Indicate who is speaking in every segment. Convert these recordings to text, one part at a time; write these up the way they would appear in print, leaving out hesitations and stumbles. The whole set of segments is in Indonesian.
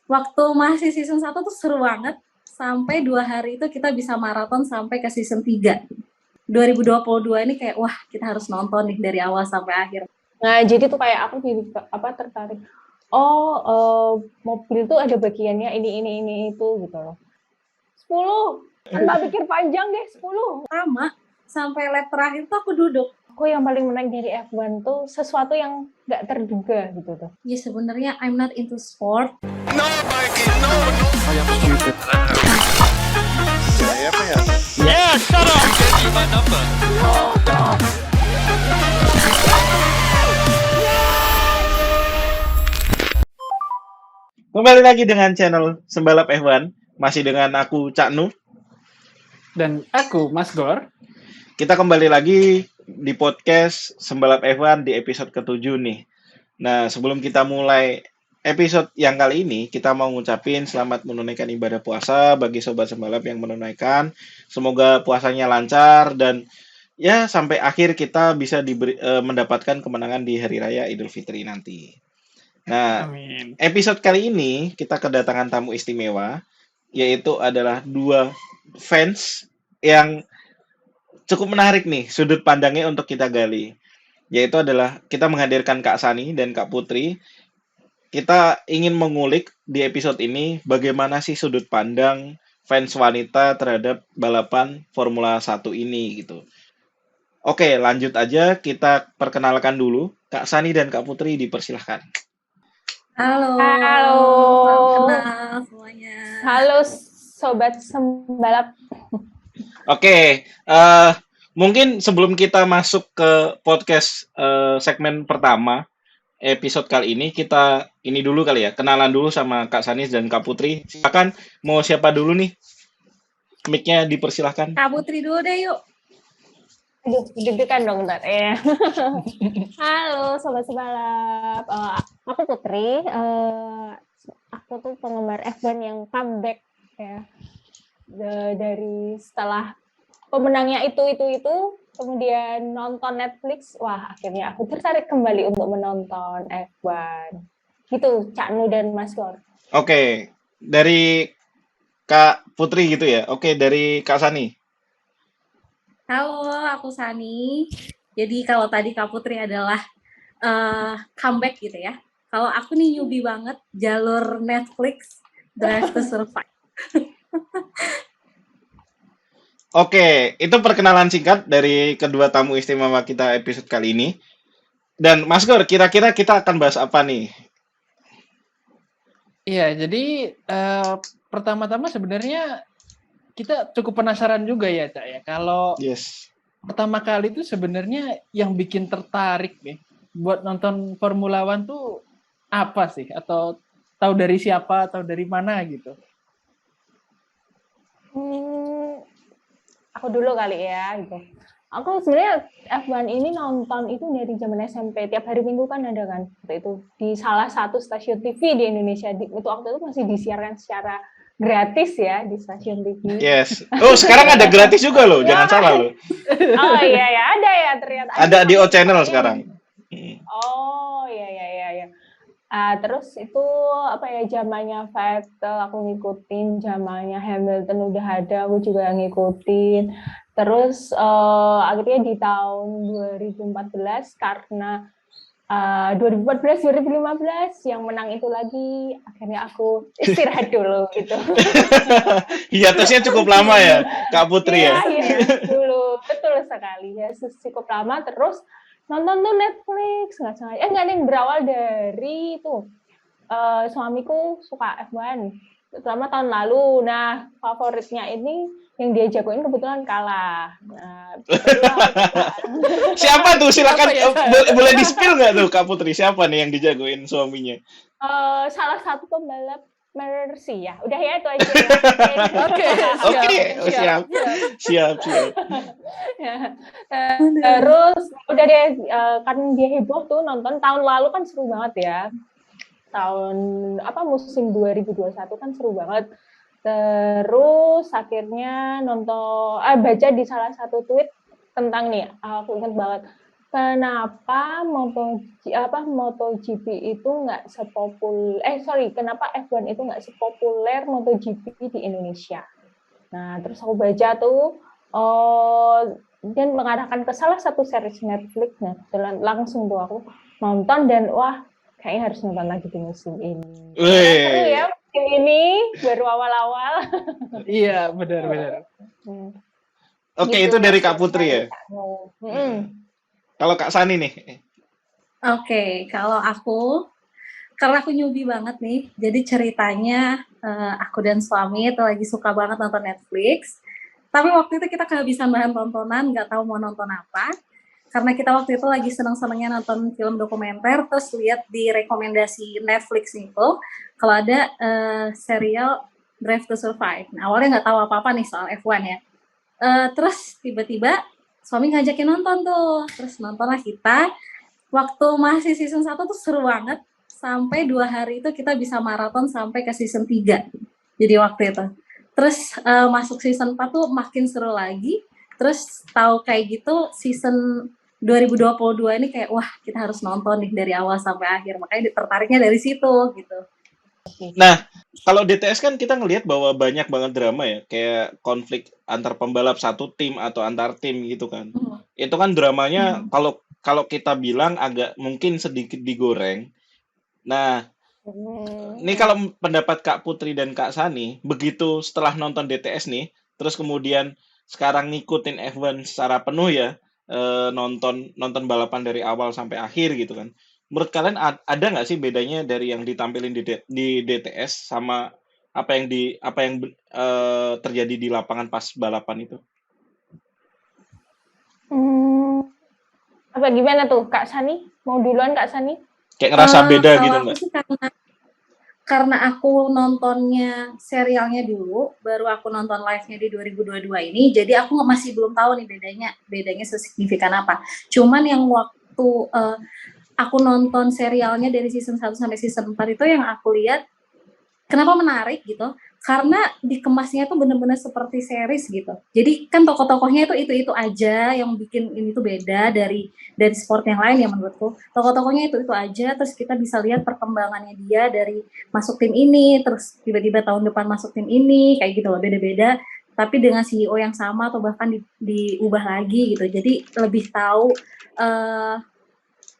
Speaker 1: waktu masih season 1 tuh seru banget. Sampai 2 hari itu kita bisa maraton sampai ke season 3. 2022 ini kayak wah kita harus nonton nih dari awal sampai akhir.
Speaker 2: Nah, jadi tuh kayak aku jadi tertarik. Mobil tuh ada bagiannya ini itu gitu loh. 10. Tanpa pikir panjang deh, 10.
Speaker 1: Sama, sampai lap terakhir tuh aku duduk.
Speaker 2: Aku yang paling menarik dari F1 tuh sesuatu yang nggak terduga gitu tuh.
Speaker 1: Ya sebenarnya I'm not into sport.
Speaker 3: No, Mikey, no. Ya, apa ya?
Speaker 4: Yeah, shut up!
Speaker 3: Get you my number.
Speaker 4: Kembali lagi dengan channel Sembalap F1. Masih dengan aku, Cak Nu.
Speaker 5: Dan aku, Mas Gor.
Speaker 4: Kita kembali lagi di podcast Sembalap F1 di episode ke-7 nih. Nah, sebelum kita mulai episode yang kali ini, kita mau ngucapin selamat menunaikan ibadah puasa bagi sobat sembalap yang menunaikan. Semoga puasanya lancar dan ya sampai akhir kita bisa mendapatkan kemenangan di Hari Raya Idul Fitri nanti. Nah,
Speaker 5: Amin.
Speaker 4: episode kali ini kita kedatangan tamu istimewa, yaitu adalah dua fans yang cukup menarik nih sudut pandangnya untuk kita gali. Yaitu adalah kita menghadirkan Kak Sani dan Kak Putri. Kita ingin mengulik di episode ini bagaimana sih sudut pandang fans wanita terhadap balapan Formula 1 ini gitu. Oke, lanjut aja, kita perkenalkan dulu. Kak Sani dan Kak Putri dipersilahkan.
Speaker 1: Halo.
Speaker 2: Halo.
Speaker 1: Salam kenal semuanya.
Speaker 2: Halo sobat sembalap.
Speaker 4: Oke, mungkin sebelum kita masuk ke podcast segmen pertama episode kali ini, kita ini dulu kali ya, kenalan dulu sama Kak Sanis dan Kak Putri. Silakan, mau siapa dulu nih? Mic-nya dipersilahkan.
Speaker 1: Kak Putri dulu deh yuk.
Speaker 2: Aduh, deg-degan dong ntar ya. Halo sobat sembalap. Aku Putri. Aku tuh penggemar F1 yang comeback ya. Dari setelah pemenangnya itu kemudian nonton Netflix, wah akhirnya aku tertarik kembali untuk menonton F1 gitu. Cak Nu dan Mas Gor.
Speaker 4: Oke, dari Kak Putri gitu ya. Oke, dari Kak Sani.
Speaker 1: Halo, aku Sani. Jadi kalau tadi Kak Putri adalah comeback gitu ya. Kalau aku nih newbie banget, jalur Netflix, Drive to Survive.
Speaker 4: Oke, itu perkenalan singkat dari kedua tamu istimewa kita episode kali ini. Dan Mas Gor, kira-kira kita akan bahas apa nih?
Speaker 5: Iya, jadi pertama-tama sebenarnya kita cukup penasaran juga ya, Cak ya. Kalau pertama kali itu sebenarnya yang bikin tertarik nih buat nonton Formula One tuh apa sih? Atau tahu dari siapa atau dari mana gitu?
Speaker 2: Aku dulu kali ya gitu. Aku sebenarnya F1 ini nonton itu dari zaman SMP. Tiap hari Minggu kan ada kan. Itu di salah satu stasiun TV di Indonesia. Itu waktu itu masih disiarkan secara gratis ya di stasiun TV.
Speaker 4: Yes. Oh, sekarang ada gratis juga loh. Jangan salah loh.
Speaker 2: Oh iya ya, ada ya ternyata.
Speaker 4: Ada di O Channel sekarang.
Speaker 2: Oh iya. Terus itu apa ya, zamannya Vettel aku ngikutin, zamannya Hamilton udah ada aku juga ngikutin. Terus akhirnya di tahun 2014 karena 2014-2015 yang menang itu lagi, akhirnya aku istirahat dulu gitu.
Speaker 4: Hiatusnya cukup lama ya, Kak Putri ya?
Speaker 2: Iya, dulu betul sekali ya, cukup lama. Terus nonton tuh Netflix nggak sengaja, nggak ada yang berawal dari itu. Suamiku suka F1 terutama tahun lalu. Nah, favoritnya ini yang dia jagoin kebetulan kalah. Nah,
Speaker 4: siapa tuh? Silakan
Speaker 5: ya?
Speaker 4: boleh di-spill nggak tuh Kak Putri? Siapa nih yang dijagoin suaminya?
Speaker 2: Salah satu pembalap Mercy ya. Udah ya itu aja.
Speaker 5: Oke,
Speaker 4: Siap.
Speaker 2: Terus udah deh, kan dia heboh tuh nonton tahun lalu kan seru banget ya. Musim 2021 kan seru banget. Terus akhirnya baca di salah satu tweet tentang nih, aku ingat banget kenapa MotoGP itu nggak kenapa F1 itu nggak sepopuler MotoGP di Indonesia. Nah, terus aku baca tuh, dan mengarahkan ke salah satu series Netflix, nah langsung tuh aku nonton dan wah, kayaknya harus nonton lagi di musim ini. Seru ya musim ini, baru awal-awal.
Speaker 5: Iya, benar.
Speaker 4: Oke,
Speaker 2: Gitu,
Speaker 4: itu dari Kak Putri ya? Kalau Kak Sani nih?
Speaker 1: Oke, kalau aku, karena aku newbie banget nih, jadi ceritanya aku dan suami itu lagi suka banget nonton Netflix, tapi waktu itu kita kehabisan bahan tontonan, nggak tahu mau nonton apa, karena kita waktu itu lagi senang-senangnya nonton film dokumenter, terus lihat di rekomendasi Netflix itu, kalau ada serial Drive to Survive. Nah, awalnya nggak tahu apa-apa nih soal F1 ya. Terus tiba-tiba suami ngajakin nonton tuh, terus nontonlah kita. Waktu masih season 1 tuh seru banget, sampai 2 hari itu kita bisa maraton sampai ke season 3. Jadi waktu itu. Terus masuk season 4 tuh makin seru lagi, terus tahu kayak gitu season 2022 ini kayak wah kita harus nonton nih dari awal sampai akhir, makanya tertariknya dari situ gitu.
Speaker 4: Nah, kalau DTS kan kita ngelihat bahwa banyak banget drama ya, kayak konflik antar pembalap satu tim atau antar tim gitu kan. Itu kan dramanya kalau kita bilang agak mungkin sedikit digoreng. Nah, ini kalau pendapat Kak Putri dan Kak Sani, begitu setelah nonton DTS nih, terus kemudian sekarang ngikutin F1 secara penuh ya, nonton balapan dari awal sampai akhir gitu kan. Menurut kalian ada nggak sih bedanya dari yang ditampilin di DTS sama apa yang terjadi di lapangan pas balapan itu?
Speaker 2: Apa gimana tuh Kak Sani? Mau duluan Kak Sani?
Speaker 4: Kayak ngerasa beda gitu
Speaker 1: nggak? Karena aku nontonnya serialnya dulu, baru aku nonton live-nya di 2022 ini, jadi aku masih belum tahu nih bedanya sesignifikan apa. Cuman yang waktu aku nonton serialnya dari season 1 sampai season 4 itu yang aku lihat kenapa menarik gitu, karena dikemasnya tuh bener-bener seperti series gitu. Jadi kan tokoh-tokohnya itu aja yang bikin ini tuh beda dari sport yang lain ya menurutku. Tokoh-tokohnya itu aja, terus kita bisa lihat perkembangannya dia dari masuk tim ini, terus tiba-tiba tahun depan masuk tim ini, kayak gitu loh, beda-beda. Tapi dengan CEO yang sama atau bahkan diubah lagi gitu. Jadi lebih tahu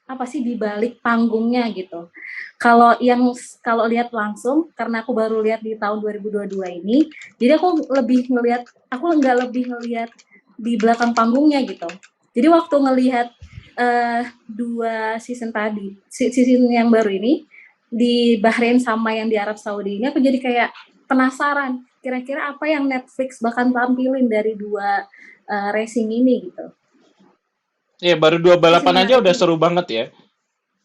Speaker 1: apa sih di balik panggungnya gitu. Kalau lihat langsung, karena aku baru lihat di tahun 2022 ini, jadi aku nggak lebih ngelihat di belakang panggungnya gitu. Jadi waktu ngelihat 2 season tadi, season yang baru ini di Bahrain sama yang di Arab Saudi ini, aku jadi kayak penasaran kira-kira apa yang Netflix bakal tampilin dari 2 racing ini gitu.
Speaker 4: Iya, baru 2 balapan aja udah seru banget ya.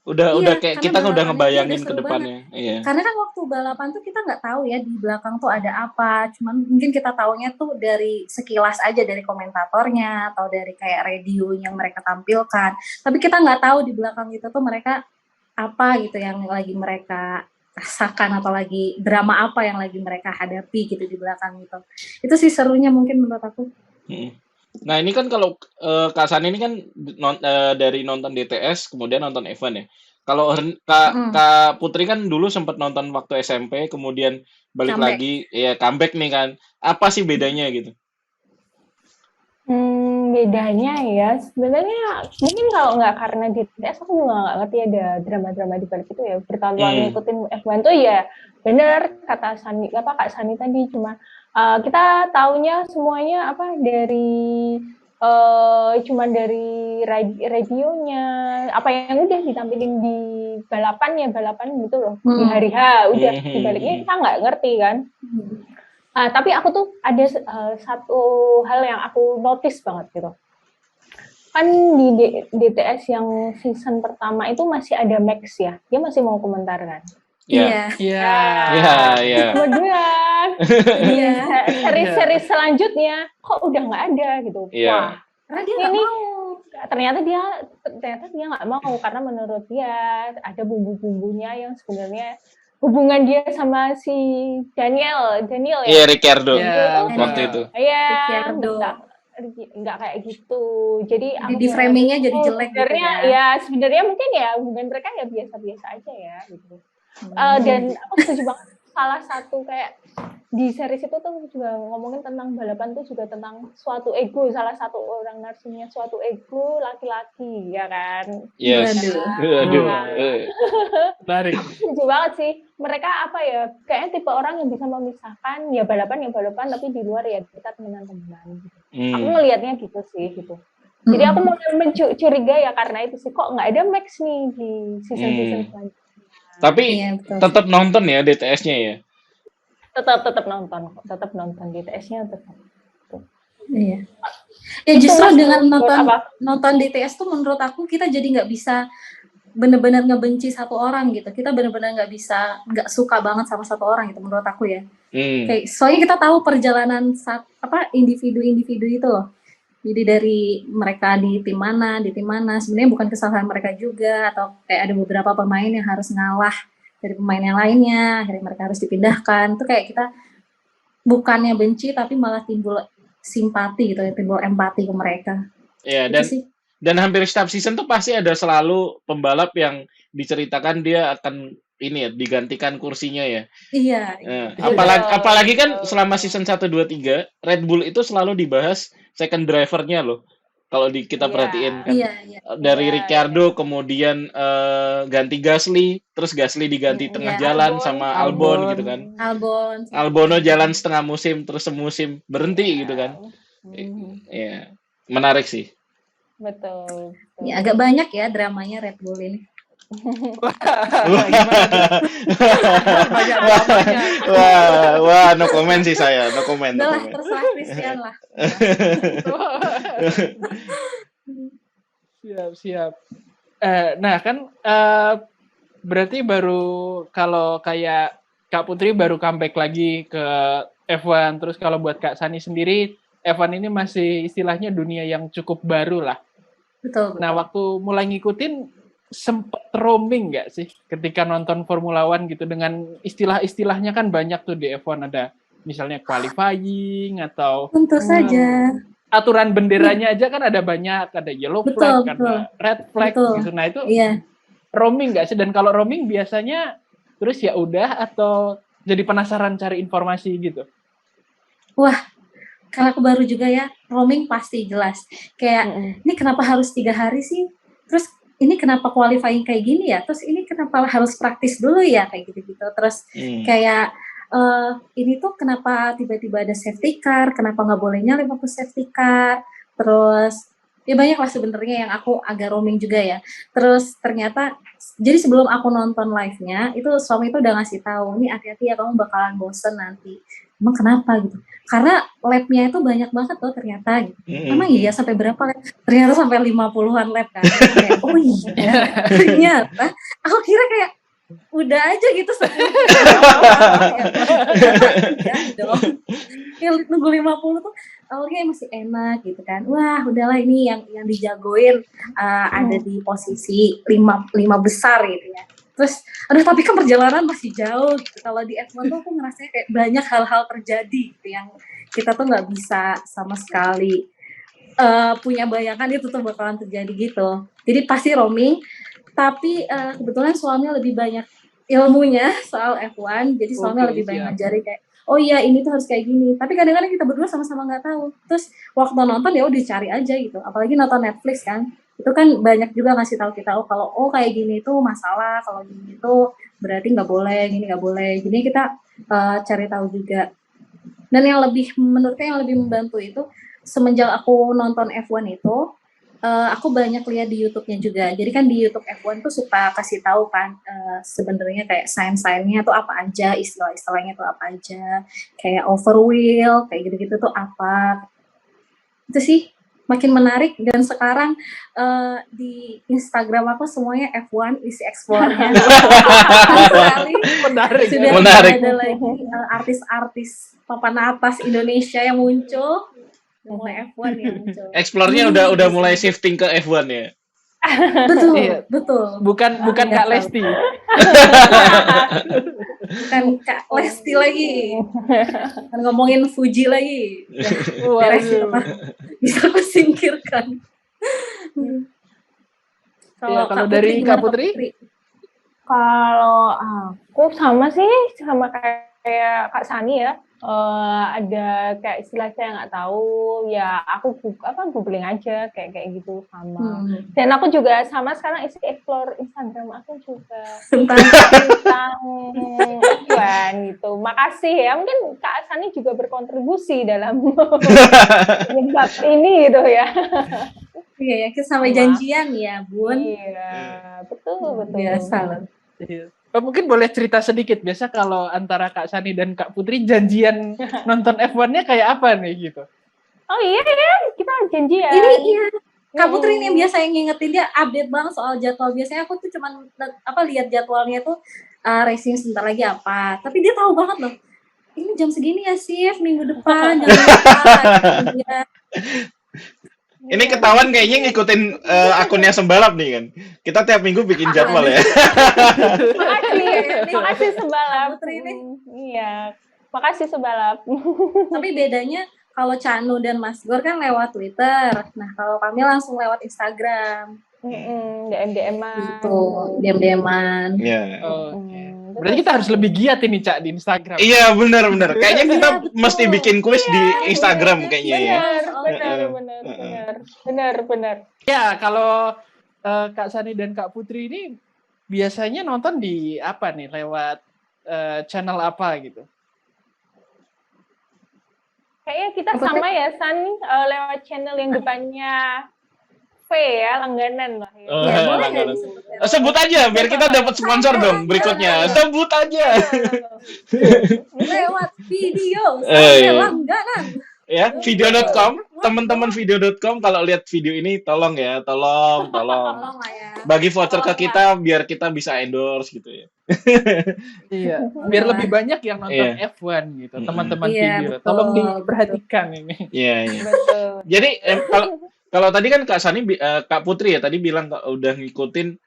Speaker 4: Udah kayak kita udah ngebayangin ke depannya. Iya.
Speaker 1: Karena kan waktu balapan tuh kita nggak tahu ya di belakang tuh ada apa. Cuman mungkin kita taunya tuh dari sekilas aja, dari komentatornya atau dari kayak radio yang mereka tampilkan. Tapi kita nggak tahu di belakang itu tuh mereka apa gitu yang lagi mereka rasakan atau lagi drama apa yang lagi mereka hadapi gitu di belakang itu. Itu sih serunya mungkin menurut aku.
Speaker 4: Nah, ini kan kalau Kak Sani ini kan dari nonton DTS kemudian nonton F1 ya. Kalau Kak Putri kan dulu sempat nonton waktu SMP, kemudian balik lagi, ya comeback nih kan. Apa sih bedanya gitu?
Speaker 2: Bedanya ya, sebenarnya mungkin kalau nggak karena DTS, aku juga nggak ngerti ada drama-drama di balik itu ya. Bertahun-tahun ngikutin F1 tuh ya bener kata Kak Sani tadi, cuma kita taunya semuanya dari cuman dari radionya, apa yang udah ditampilin di balapan gitu loh, di hari H, udah dibaliknya kita nggak ngerti kan. Tapi aku tuh ada satu hal yang aku notice banget gitu. Kan di DTS yang season pertama itu masih ada Max ya, dia masih mau komentar kan.
Speaker 4: Iya.
Speaker 2: Kemudian seri selanjutnya kok udah nggak ada gitu. Wah,
Speaker 1: karena dia nggak mau.
Speaker 2: Ternyata dia nggak mau karena menurut dia ada bumbu-bumbunya yang sebenarnya hubungan dia sama si Daniel ya.
Speaker 4: Iya, Ricciardo. Waktu itu.
Speaker 2: Iya. nggak kayak gitu. Jadi
Speaker 1: Di framingnya jadi jelek gitu
Speaker 2: sebenarnya
Speaker 1: ya.
Speaker 2: ya sebenarnya mungkin ya hubungan mereka ya biasa-biasa aja ya gitu. Dan aku setuju banget salah satu kayak di series itu tuh juga ngomongin tentang balapan tuh juga tentang suatu ego, salah satu orang narsumnya suatu ego laki-laki ya kan.
Speaker 4: Yes. Aduh.
Speaker 5: Menarik.
Speaker 2: Setuju banget sih. Mereka apa ya, kayaknya tipe orang yang bisa memisahkan ya balapan tapi di luar ya kita temenan-temenan gitu. Aku ngelihatnya gitu sih gitu. Jadi aku mulai curiga ya karena itu sih kok nggak ada Max nih di season selanjutnya.
Speaker 4: Tapi tetap nonton ya DTS-nya ya.
Speaker 2: Tetap nonton DTS-nya tetap.
Speaker 1: Iya. Ya justru dengan nonton DTS tuh menurut aku kita jadi nggak bisa benar-benar ngebenci satu orang gitu. Kita benar-benar nggak suka banget sama satu orang gitu menurut aku ya. Kayak soalnya kita tahu perjalanan individu-individu itu loh. Jadi dari mereka di tim mana sebenarnya bukan kesalahan mereka juga, atau kayak ada beberapa pemain yang harus ngalah dari pemain yang lainnya, akhirnya mereka harus dipindahkan. Itu kayak kita bukannya benci tapi malah timbul simpati gitu, timbul empati ke mereka.
Speaker 4: Iya, dan hampir setiap season tuh pasti ada selalu pembalap yang diceritakan dia akan ini ya digantikan kursinya ya.
Speaker 1: Iya.
Speaker 4: Apalagi kan selama season 1 2 3 Red Bull itu selalu dibahas second drivernya loh. Kalau kita perhatiin kan. Dari Ricciardo kemudian ganti Gasly, terus Gasly diganti tengah jalan sama Albon gitu kan. Albono jalan setengah musim terus semusim berhenti gitu kan. Iya. Menarik sih.
Speaker 2: Betul.
Speaker 1: Ya agak banyak ya dramanya Red Bull ini.
Speaker 4: Wah, no comment sih saya, no comment.
Speaker 1: Terserah Christian lah.
Speaker 5: Siap. Nah kan berarti baru kalau kayak Kak Putri baru comeback lagi ke F1, terus kalau buat Kak Sani sendiri F1 ini masih istilahnya dunia yang cukup baru lah.
Speaker 1: Betul.
Speaker 5: Nah waktu mulai ngikutin sempet roaming nggak sih ketika nonton Formula One gitu, dengan istilah-istilahnya kan banyak tuh di F1, ada misalnya qualifying atau
Speaker 1: tentu saja
Speaker 5: aturan benderanya aja kan ada banyak, ada yellow flag, ada red flag gitu. Nah itu roaming nggak sih? Dan kalau roaming biasanya terus ya udah atau jadi penasaran cari informasi gitu?
Speaker 1: Wah, karena aku baru juga ya, roaming pasti jelas. Kayak ini kenapa harus 3 hari sih? Terus ini kenapa qualifying kayak gini ya? Terus ini kenapa harus praktis dulu ya? Kayak gitu-gitu. Terus kayak ini tuh kenapa tiba-tiba ada safety car? Kenapa nggak bolehnya 50 safety car? Terus ya banyak lah sebenarnya yang aku agak roaming juga ya. Terus ternyata, jadi sebelum aku nonton live-nya, itu suami itu udah ngasih tahu, nih hati-hati ya kamu bakalan bosen nanti. Emang kenapa gitu? Karena lap-nya itu banyak banget loh ternyata gitu. Emang iya sampai berapa lap? Ternyata sampai 50-an lap kan. Kayak, oh iya, ternyata. Aku kira kayak, udah aja gitu 10. Enggak dong. Ya nunggu 50 tuh awalnya masih enak gitu kan. Wah udahlah ini yang dijagoin ada di posisi 5 besar gitu ya. Terus, aduh tapi kan perjalanan masih jauh gitu. Kalau di F1 tuh aku ngerasanya kayak banyak hal-hal terjadi gitu yang kita tuh nggak bisa sama sekali punya bayangan itu tuh bakalan terjadi gitu. Jadi pasti roaming, tapi kebetulan suaminya lebih banyak ilmunya soal F1, jadi suaminya lebih banyak ngajari kayak, oh iya ini tuh harus kayak gini. Tapi kadang-kadang kita berdua sama-sama nggak tahu. Terus waktu nonton ya udah cari aja gitu. Apalagi nonton Netflix kan. Itu kan banyak juga ngasih tahu kita, kalau kayak gini tuh masalah, kalau gini tuh berarti nggak boleh, gini nggak boleh. Jadi kita cari tahu juga. Dan yang menurutnya yang lebih membantu itu, semenjak aku nonton F1 itu, aku banyak lihat di YouTube-nya juga. Jadi kan di YouTube F1 tuh suka kasih tahu kan sebenarnya kayak sign-signnya tuh apa aja, istilah-istilahnya tuh apa aja, kayak overwheel, kayak gitu-gitu tuh apa. Itu sih makin menarik. Dan sekarang di Instagram aku semuanya F1 isi explore-nya.
Speaker 5: Menarik.
Speaker 1: Sudah ada lagi artis-artis papan atas Indonesia yang muncul. Mulai F1 yang muncul.
Speaker 4: Explore-nya udah mulai shifting ke F1 ya.
Speaker 1: Betul,
Speaker 5: Iya.
Speaker 1: betul.
Speaker 5: Bukan
Speaker 1: Iya,
Speaker 5: Kak
Speaker 1: tahu.
Speaker 5: Lesti.
Speaker 1: Bukan Kak Lesti lagi. Kan ngomongin Fuji lagi. Udah beres itu
Speaker 5: Waduh.
Speaker 1: mah. Bisa aku singkirkan.
Speaker 5: Iya, kalau
Speaker 1: Kak
Speaker 5: dari Kak
Speaker 1: gimana,
Speaker 5: Putri?
Speaker 2: Kalau aku sama sih, sama kayak Kak Sani ya. Ada kayak istilah saya nggak tahu, ya aku googling aja kayak gitu sama. Dan aku juga sama sekarang isi explore Instagram aku juga tentang F1 gitu. Makasih ya, mungkin Kak Sani juga berkontribusi dalam bab ini gitu ya.
Speaker 1: Iya ya, kita sampai janjian ya, Bun.
Speaker 2: Iya, betul.
Speaker 1: Biasa lah.
Speaker 5: Mungkin boleh cerita sedikit, biasa kalau antara Kak Sani dan Kak Putri janjian nonton F1-nya kayak apa nih gitu?
Speaker 2: Oh iya ya, kita janjian.
Speaker 1: Ini iya. Kak Putri ini yang biasa yang ngingetin, dia update banget soal jadwal. Biasanya aku tuh cuman lihat jadwalnya tuh racing sebentar lagi apa. Tapi dia tahu banget loh. Ini jam segini ya, Sif, minggu depan jangan lupa. Ya.
Speaker 4: Ini ketahuan kayaknya ngikutin akunnya Sembalap nih kan. Kita tiap minggu bikin jadwal ya.
Speaker 2: Makasih Sembalap.
Speaker 1: Putri ini.
Speaker 2: Iya, makasih Sembalap.
Speaker 1: Tapi bedanya kalau Canu dan Mas Gor kan lewat Twitter. Nah, kalau kami langsung lewat Instagram.
Speaker 2: DM-an.
Speaker 1: Gitu, DM-an.
Speaker 4: Iya.
Speaker 5: Berarti kita harus lebih giat ini, Cak, di Instagram.
Speaker 4: Iya, benar. Kayaknya kita mesti bikin kuis di Instagram kayaknya ya.
Speaker 2: Benar.
Speaker 5: Ya, kalau Kak Sani dan Kak Putri ini biasanya nonton di apa nih? Lewat channel apa gitu?
Speaker 2: Kayaknya kita sama ya, San, lewat channel yang depannya V ya, langganan lah.
Speaker 1: Ya, boleh nggak
Speaker 4: Sebut aja biar kita dapat sponsor dong berikutnya. Sebut aja.
Speaker 1: Lewat video langganan.
Speaker 4: Ya, video.com, teman-teman video.com kalau lihat video ini tolong ya, tolong.
Speaker 1: Tolong lah ya.
Speaker 4: Bagi voucher ke kita biar kita bisa endorse gitu ya.
Speaker 5: Iya, biar lebih banyak yang nonton F1 gitu, teman-teman video.
Speaker 1: Betul.
Speaker 5: Tolong diperhatikan ini.
Speaker 4: Iya.
Speaker 2: Betul.
Speaker 4: Jadi kalau tadi kan Kak Sani, Kak Putri ya tadi bilang udah ngikutin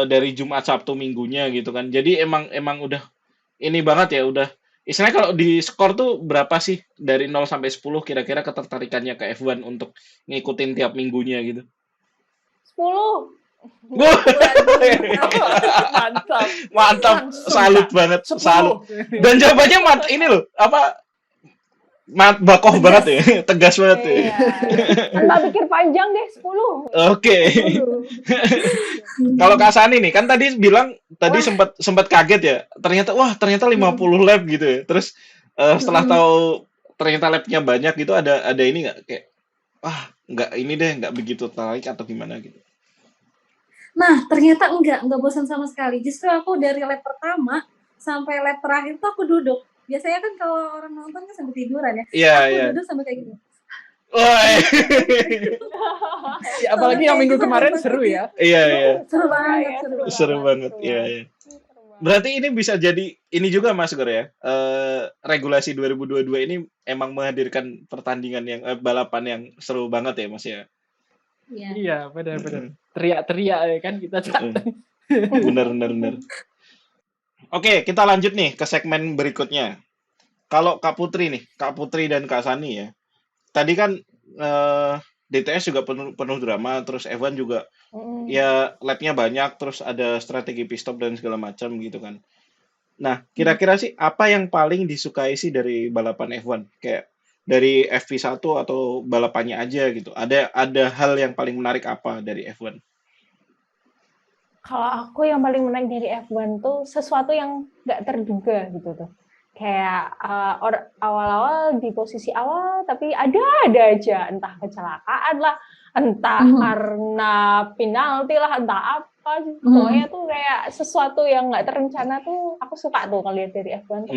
Speaker 4: dari Jumat Sabtu Minggunya gitu kan. Jadi emang udah ini banget ya, udah istilahnya kalau di skor tuh berapa sih dari 0 sampai 10 kira-kira ketertarikannya ke F1 untuk ngikutin tiap minggunya gitu?
Speaker 2: 10.
Speaker 4: Mantap, salut banget, salut. Dan jawabannya ini loh, bakoh banget ya, tegas banget ya.
Speaker 2: Tanpa pikir panjang deh, 10.
Speaker 4: Oke. Kalau Kak Sani nih, kan tadi bilang sempat kaget ya. Ternyata 50 lap gitu ya. Terus setelah tahu ternyata lapnya banyak gitu, ada ini nggak kayak nggak begitu tertarik atau gimana gitu?
Speaker 1: Nah, ternyata enggak bosan sama sekali. Justru aku dari lap pertama sampai lap terakhir tuh aku duduk. Biasanya kan kalau orang nonton kan sambil tiduran ya. Aku duduk sampai kayak gini.
Speaker 5: Ya, apalagi yang minggu kemarin seru ya.
Speaker 4: Iya.
Speaker 1: Seru banget.
Speaker 4: Iya. Berarti ini bisa jadi ini juga Mas Gor ya. Regulasi 2022 ini emang menghadirkan pertandingan yang balapan yang seru banget ya Mas ya.
Speaker 5: Iya, benar. Teriak-teriak ya kan kita.
Speaker 4: Benar. Oke, kita lanjut nih ke segmen berikutnya. Kalau Kak Putri dan Kak Sani ya. Tadi kan DTS juga penuh drama, terus F1 juga ya lapnya banyak, terus ada strategi pit stop dan segala macam gitu kan. Nah, kira-kira sih apa yang paling disukai sih dari balapan F1? Kayak dari FP1 atau balapannya aja gitu. Ada hal yang paling menarik apa dari F1?
Speaker 2: Kalau aku yang paling menarik dari F1 tuh sesuatu yang nggak terduga gitu tuh. Kayak awal-awal di posisi awal, tapi ada aja entah kecelakaan lah, entah karena penalti lah, entah apa. Pokoknya tuh kayak sesuatu yang nggak terencana tuh aku suka tuh kalau lihat dari F1 tuh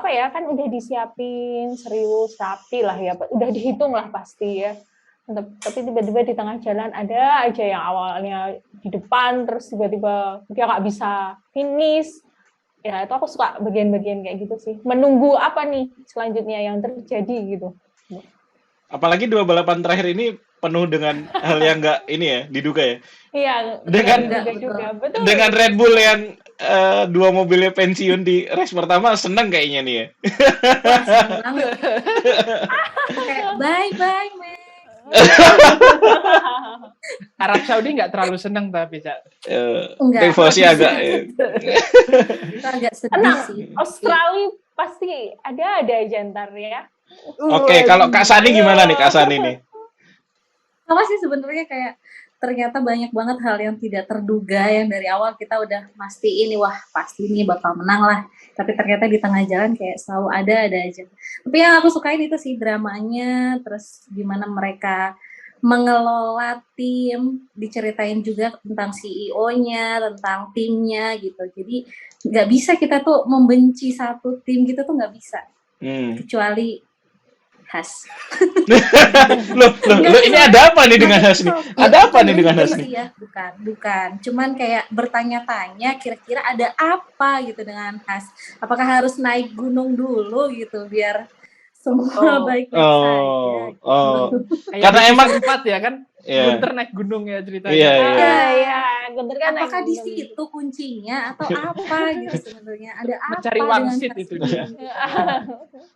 Speaker 2: kayak kan udah disiapin serius, rapi lah ya, udah dihitung lah pasti ya. Tapi tiba-tiba di tengah jalan ada aja yang awalnya di depan terus tiba-tiba dia nggak bisa finish. Ya itu aku suka bagian-bagian kayak gitu sih. Menunggu apa nih selanjutnya yang terjadi gitu.
Speaker 4: Apalagi 2 balapan terakhir ini penuh dengan hal yang nggak ini ya, diduga ya.
Speaker 2: Iya,
Speaker 4: Dengan
Speaker 2: juga. Betul.
Speaker 4: dengan Red Bull yang dua mobilnya pensiun di race pertama, seneng kayaknya nih ya.
Speaker 1: Wah, seneng banget. Kayak bye Max.
Speaker 5: Arab Saudi nggak terlalu seneng tapi Cak.
Speaker 1: Enggak.
Speaker 4: Tifosi agak
Speaker 1: Itu agak sedih
Speaker 2: Tenang,
Speaker 1: sih.
Speaker 2: Australia pasti ada aja ntar ya.
Speaker 4: Oke, kalau Kak Sani gimana nih Kak Sani nih?
Speaker 1: Sama sih sebenarnya kayak ternyata banyak banget hal yang tidak terduga yang dari awal kita udah pasti ini wah pasti ini bakal menang lah, tapi ternyata di tengah jalan kayak selalu ada aja. Tapi yang aku sukain itu sih dramanya, terus gimana mereka mengelola tim, diceritain juga tentang CEO-nya, tentang timnya gitu. Jadi nggak bisa kita tuh membenci satu tim gitu tuh nggak bisa, kecuali Has.
Speaker 4: Loh, ini ada apa nih dengan Has nih? Ada apa nih dengan Has nih?
Speaker 1: Ya, bukan. Cuman kayak bertanya-tanya kira-kira ada apa gitu dengan Has. Apakah harus naik gunung dulu gitu biar semua baik-baik saja.
Speaker 4: Karena emang
Speaker 5: 4 ya kan? Gunter naik gunung ya ceritanya.
Speaker 2: Iya, Gunter kan
Speaker 1: apakah di situ kuncinya atau apa gitu sebenarnya? Ada apa?
Speaker 5: Mencari wangsit itu dia.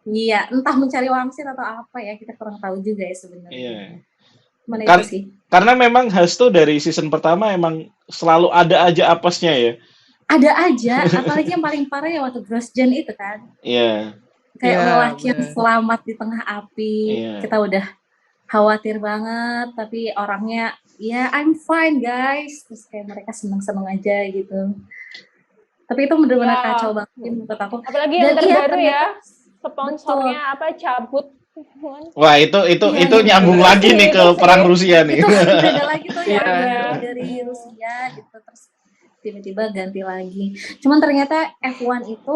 Speaker 1: Iya, entah mencari wangsit atau apa ya, kita kurang tahu juga ya sebenarnya.
Speaker 4: Iya.
Speaker 1: Itu sih.
Speaker 4: Karena memang Has tuh dari season pertama emang selalu ada aja apesnya ya.
Speaker 1: Ada aja, apalagi yang paling parah ya waktu Grosjean itu kan.
Speaker 4: Iya.
Speaker 1: Kayak lelaki yang selamat di tengah api. Kita udah khawatir banget, tapi orangnya ya I'm fine guys, terus kayak mereka seneng-seneng aja gitu. Tapi itu benar-benar kacau banget menurut aku.
Speaker 2: Apalagi yang terbaru ya, sponsornya apa cabut.
Speaker 4: Wah itu nyambung lagi nih ke perang Rusia nih.
Speaker 1: Itu beda lagi tuh ya dari Rusia gitu, terus tiba-tiba ganti lagi. Cuman ternyata F1 itu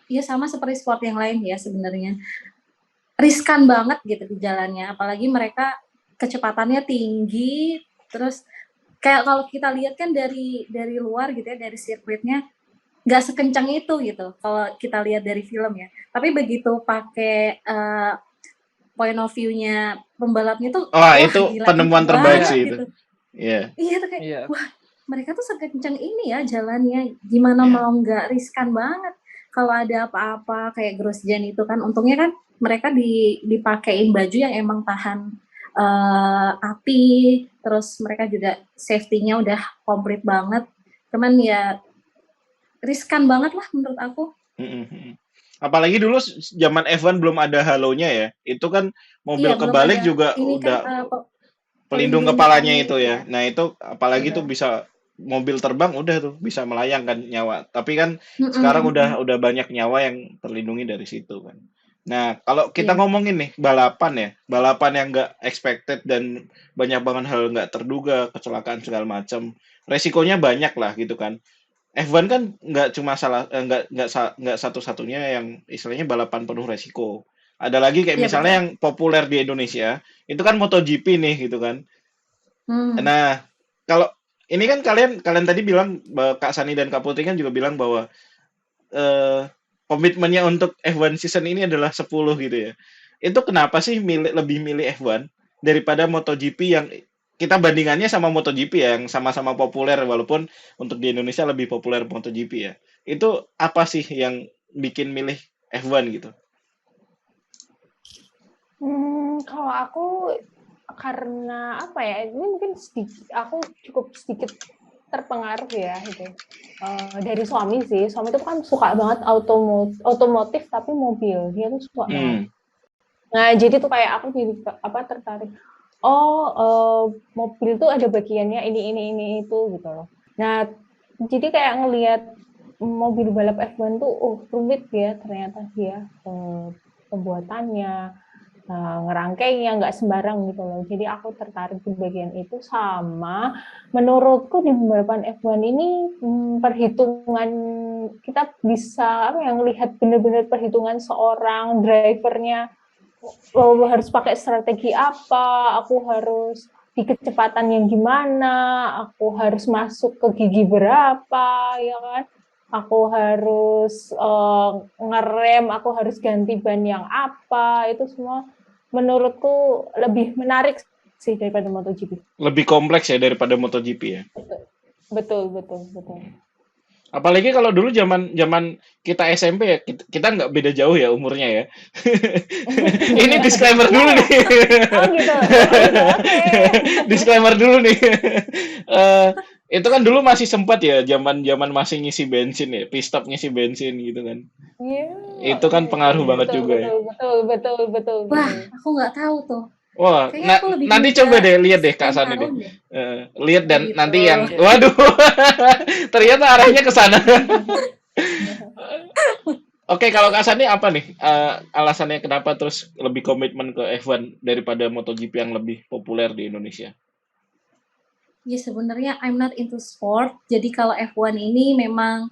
Speaker 1: ya sama seperti sport yang lain ya sebenarnya. Riskan banget gitu di jalannya, apalagi mereka kecepatannya tinggi, terus kayak kalau kita lihat kan dari luar gitu ya, dari sirkuitnya nggak sekencang itu gitu kalau kita lihat dari film ya, tapi begitu pakai point of view-nya pembalapnya tuh
Speaker 4: itu gila, penemuan terbaik sih gitu.
Speaker 1: Iya tuh kayak wah mereka tuh sekencang ini ya jalannya, gimana mau nggak riskan banget kalau ada apa-apa. Kayak Grosjean itu kan untungnya kan mereka dipakein baju yang emang tahan api, terus mereka juga safety-nya udah komplit banget. Cuman ya riskan banget lah menurut aku.
Speaker 4: Apalagi dulu zaman F1 belum ada halonya ya. Itu kan mobil kebalik juga udah pelindung kepalanya itu ya. Nah itu apalagi tuh bisa mobil terbang udah tuh bisa melayangkan nyawa. Tapi kan sekarang udah banyak nyawa yang terlindungi dari situ kan. Nah, kalau kita ngomongin nih balapan yang nggak expected dan banyak banget hal nggak terduga, kecelakaan segala macam, resikonya banyak lah gitu kan. F1 kan nggak cuma nggak satu-satunya yang istilahnya balapan penuh resiko. Ada lagi kayak misalnya yang populer di Indonesia, itu kan MotoGP nih gitu kan. Nah, kalau ini kan kalian tadi bilang Kak Sani dan Kak Putri kan juga bilang bahwa komitmennya untuk F1 season ini adalah 10 gitu ya. Itu kenapa sih lebih milih F1 daripada MotoGP yang kita bandingannya sama MotoGP ya, yang sama-sama populer walaupun untuk di Indonesia lebih populer MotoGP ya. Itu apa sih yang bikin milih F1 gitu?
Speaker 2: Kalau aku karena apa ya, ini mungkin aku cukup sedikit terpengaruh ya gitu. Dari suami sih. Suami itu kan suka banget otomotif tapi mobil. Dia tuh suka banget. Nah, jadi tuh kayak aku jadi tertarik. Mobil tuh ada bagiannya ini itu gitu loh. Nah, jadi kayak ngelihat mobil balap F1 tuh rumit ya ternyata dia pembuatannya. Ngerangkainya nggak sembarang gitu loh. Jadi aku tertarik di bagian itu. Sama menurutku di balapan F1 ini perhitungan kita bisa melihat benar-benar perhitungan seorang drivernya, harus pakai strategi apa, aku harus di kecepatan yang gimana, aku harus masuk ke gigi berapa, ya kan? Aku harus ngerem, aku harus ganti ban yang apa, itu semua menurutku lebih menarik sih daripada MotoGP.
Speaker 4: Lebih kompleks ya daripada MotoGP ya.
Speaker 2: Betul.
Speaker 4: Apalagi kalau dulu zaman kita SMP ya, kita nggak beda jauh ya umurnya ya. Ini disclaimer dulu nih.
Speaker 2: Oh gitu. Oke.
Speaker 4: Disclaimer dulu nih. Itu kan dulu masih sempat ya, zaman masih ngisi bensin ya, pit stop ngisi bensin gitu kan.
Speaker 2: Iya.
Speaker 4: Itu kan pengaruh banget juga ya.
Speaker 2: Betul.
Speaker 1: Wah, aku nggak tahu tuh.
Speaker 4: Wah,
Speaker 1: Kayaknya aku lebih
Speaker 4: nanti
Speaker 1: muda
Speaker 4: coba deh lihat deh Kak
Speaker 1: 10
Speaker 4: Sani deh.
Speaker 1: tahun deh.
Speaker 4: Lihat dan
Speaker 1: Gitu.
Speaker 4: nanti yang waduh. Ternyata arahnya ke sana. Oke, kalau Kak Sani apa nih alasannya kenapa terus lebih komitmen ke F1 daripada MotoGP yang lebih populer di Indonesia?
Speaker 1: Ya sebenarnya I'm not into sport, jadi kalau F1 ini memang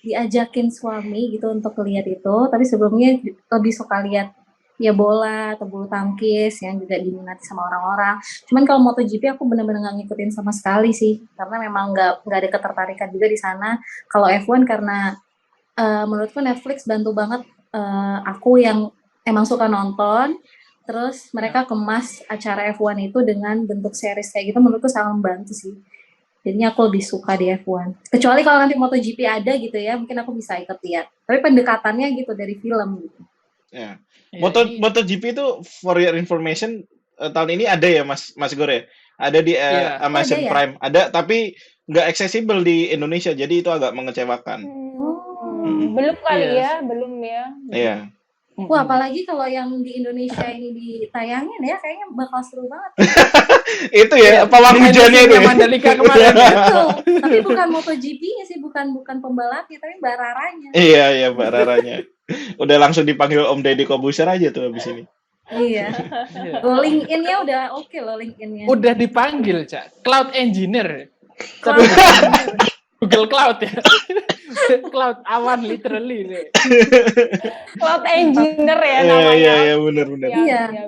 Speaker 1: diajakin suami gitu untuk lihat itu, tapi sebelumnya lebih suka lihat ya bola atau bulu tangkis yang juga diminati sama orang-orang. Cuman kalau MotoGP aku benar-benar nggak ngikutin sama sekali sih, karena memang nggak ada ketertarikan juga di sana. Kalau F1 karena menurutku Netflix bantu banget aku yang emang suka nonton, terus mereka kemas acara F1 itu dengan bentuk series kayak gitu, menurutku sangat membantu sih. Jadinya aku lebih suka di F1. Kecuali kalau nanti MotoGP ada gitu ya, mungkin aku bisa ikut lihat. Tapi pendekatannya gitu dari film gitu.
Speaker 4: Ya.
Speaker 5: Ya,
Speaker 4: MotoGP itu for your information tahun ini ada ya Mas Gore? Ada di Amazon
Speaker 1: ada ya?
Speaker 4: Prime. Ada tapi nggak accessible di Indonesia, jadi itu agak mengecewakan.
Speaker 2: Belum kali
Speaker 5: Yes.
Speaker 2: ya, belum ya.
Speaker 4: Iya.
Speaker 1: Wah, apalagi kalau yang di Indonesia ini ditayangin ya, kayaknya bakal seru banget.
Speaker 4: Itu ya, pawang hujannya itu. Ya?
Speaker 5: Mandalika kemarin ya.
Speaker 1: Betul. Tapi bukan MotoGP-nya sih, bukan pembalapnya, tapi Mbak Raranya.
Speaker 4: Iya, Mbak Raranya. Udah langsung dipanggil Om Deddy Kobuser aja tuh habis ini.
Speaker 1: Iya. Lo LinkedIn-nya udah oke loh LinkedIn-nya.
Speaker 5: Udah dipanggil, Cak. Cloud Engineer.
Speaker 1: Cloud Engineer.
Speaker 5: Google Cloud ya. Cloud awan literally.
Speaker 2: Cloud Engineer ya namanya.
Speaker 4: Iya, benar.
Speaker 1: Iya.